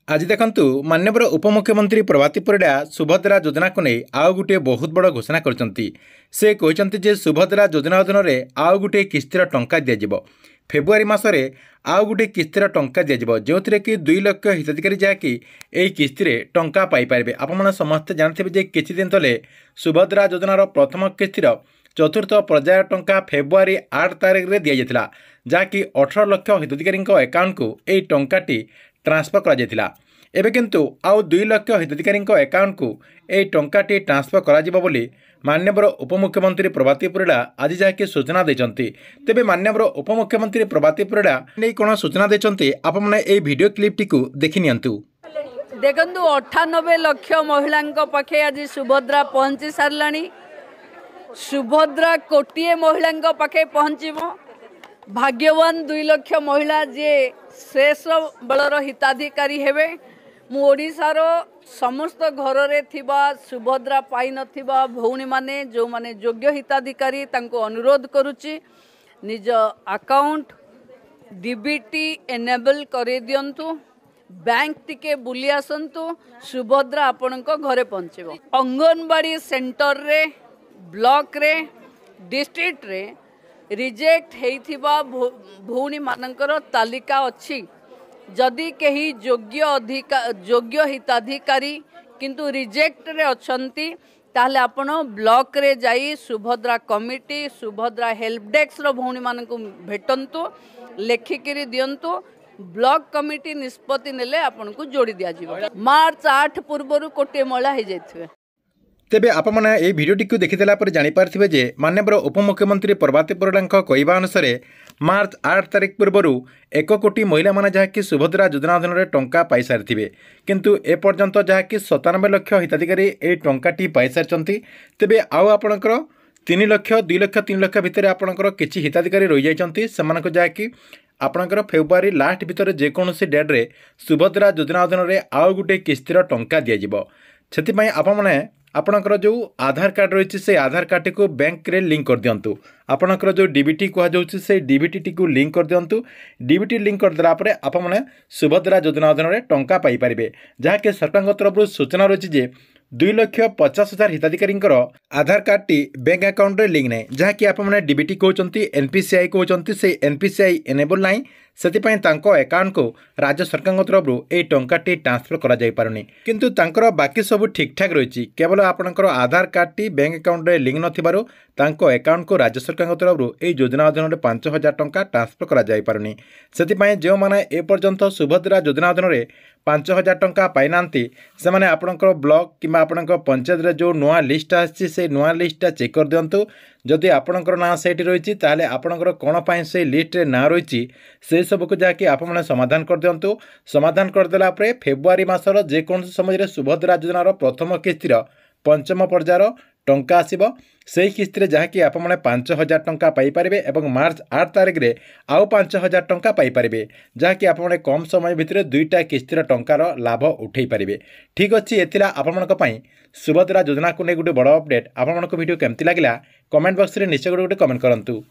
आज देखंतु माननीय उपमुख्यमंत्री प्रभाती परिडा सुभद्रा योजना को नहीं आउ गोटे बहुत बड़ घोषणा करछंती। से कहते जे सुभद्रा योजना अधीन में आउ गोटे किस्तिर टंका दिज्व फेब्रुआरी मसरे आउ गोटे किस्तिर टंका दिज्व जो कि 2 लाख हिताधिकारी जहाँकि यही किस्तिर टंका पाइपर। आपने समस्ते जानते जे किछि दिन तले सुभद्रा योजनार प्रथम किस्तिर चतुर्थ पर्याय टंका फेब्रुआरी 8 तारिख में दि जाता जहाँकि 18 लाख हिताधिकारी अकाउंट को यही टंकाटी ट्रांसफर करा एबे किंतु आउ 2 लाख हिताधिकारी अकाउंट को यही टंकाटी ट्रांसफर करा बोली माननीय उपमुख्यमंत्री प्रभाती परिडा आज जहाँकि सूचना देते। तेबे माननीय उपमुख्यमंत्री प्रभाती परिडा नहीं कौन सूचना देते आपने यही वीडियो क्लिपटी को देखि नियंतु। देखंतु 98 लाख महिला पाखे आज सुभद्रा पहुंची सारलानी। सुभद्रा कोटिए महिला पाखे पहुंचबो। भाग्यवान 2 लाख महिला जे शेष बलर हिताधिकारी हेबे। मु ओडिशार समस्त घर रे थिबा सुभद्रा पाई नथिबा भौणी माने जो माने योग्य हिताधिकारी तांको अनुरोध करुची निज अकाउंट डीबीटी एनेबल करे दियंतु। बैंक टिके बुली आसंतु सुभद्रा आपणको घरे पहुंचबो। अंगनवाड़ी सेंटर रे ब्लॉक रे डिस्ट्रिक्ट रे रिजेक्ट हेइथिबा भौणी मानकर तालिका अछि। जदि कहीं योग्य हिताधिकारी किंतु रिजेक्ट रे अछंती ताहले आपण ब्लॉक रे जाई Subhadra committee Subhadra help desk रो भौणी मानकु भेटंतु लेखिकिरी दियंतु। ब्लॉक कमिटी निष्पत्ति नेले आपण को जोड़ी दिया जिवो। मार्च 8 पूर्वरु कोटे महिला हे जायथिबे। तेबे आपने यह भिडियोटी को देखिदेला पर जानिपारे जे माननीय उपमुख्यमंत्री प्रभाती परिडा कहवा अनुसार मार्च 8 तारिख पूर्व 1 कोटी महिला माने जहाँकि सुभद्रा योजना अधीन में टंका पाई सारी किंतु एपर्यंत जहाँकि 97 लाख हिताधिकारी ये टंकाटी पाई सारी। तेबे आउ आपणकर 3 लाख 2 लाख 3 लाख भितर आपणकर किछि हिताधिकारी रही जाइछंती सेमानक जहाँकि आपणकर फेब्रुआरी लास्ट भितर जेकोसी डेट्रे सुभद्रा योजना अधीन में आउ गोटे किस्तिर टंका दिज्व। से आपने आपणकर जो आधार कार्ड रही से आधार कार्ड को बैंक रे लिंक कर दिंतु। आपणकर जो डीबीटी कहुच्छे से डीबीटी को लिंक कर दिंतु। डीबीटी लिंक करदेला आपने सुभद्रा योजना अधीन में टंका पाइपर जहाँकि सरकार तरफ सूचना रही है 2,50,000 हिताधिकारी आधार कार्ड टी बैंक अकाउंट रे लिंक नहीं जहाँकि आपने डीबीटी कहते एनपीसीआई कहते से एनपीसीआई एनेबल ना से अकाउंट को राज्य सरकार तरफ यही टंकाटी ट्रांसफर करा जाई पारुनी किंतु तांकर बाकी सब ठीक ठाक रही केवल आपणकर आधार कार्ड टी बैंक अकाउंट रे लिंक नथिबारु तांको अकाउंट को राज्य सरकार तरफ यही योजना अधीन में 5,000 टंका ट्रांसफर करा जाई पारुनी। से जो मैंने ए पर्यंत सुभद्रा योजना अधीन में 5,000 टंका पाई नांती से माने आपणकर ब्लॉक किंबा आपणकर पंचायत रे जो नुआ लिस्ट आछि से नुआ लिस्टा चेक कर दियंतु। जदि आपणकर ना सेठी रही ताहले आपणकर कोन पाई से लिस्ट रे ना रही से सब को जाके आपने समाधान कर दियंतु। समाधान करदेला परे फेब्रुआरी मासर जेकोसी समय सुभद्रा योजनार प्रथम किस्तिर पंचम पर्यायर टंका आसीबो। से किस्तिर जहाँकि आपने 5,000 टंका पाइपारे और मार्च 8 तारिख में आउ 5,000 टंका पाइपारे जहाँकि आपने कम समय भितर 2टा किस्तिर टंकार लाभ उठे पारे। ठीक अच्छे एथिला आपन सुभद्रा योजना को नहीं गोटे बड़ अपडेट। आपन वीडियो केमती लगिला कमेंट बॉक्स में निश्चय गोटे कमेंट करंतु।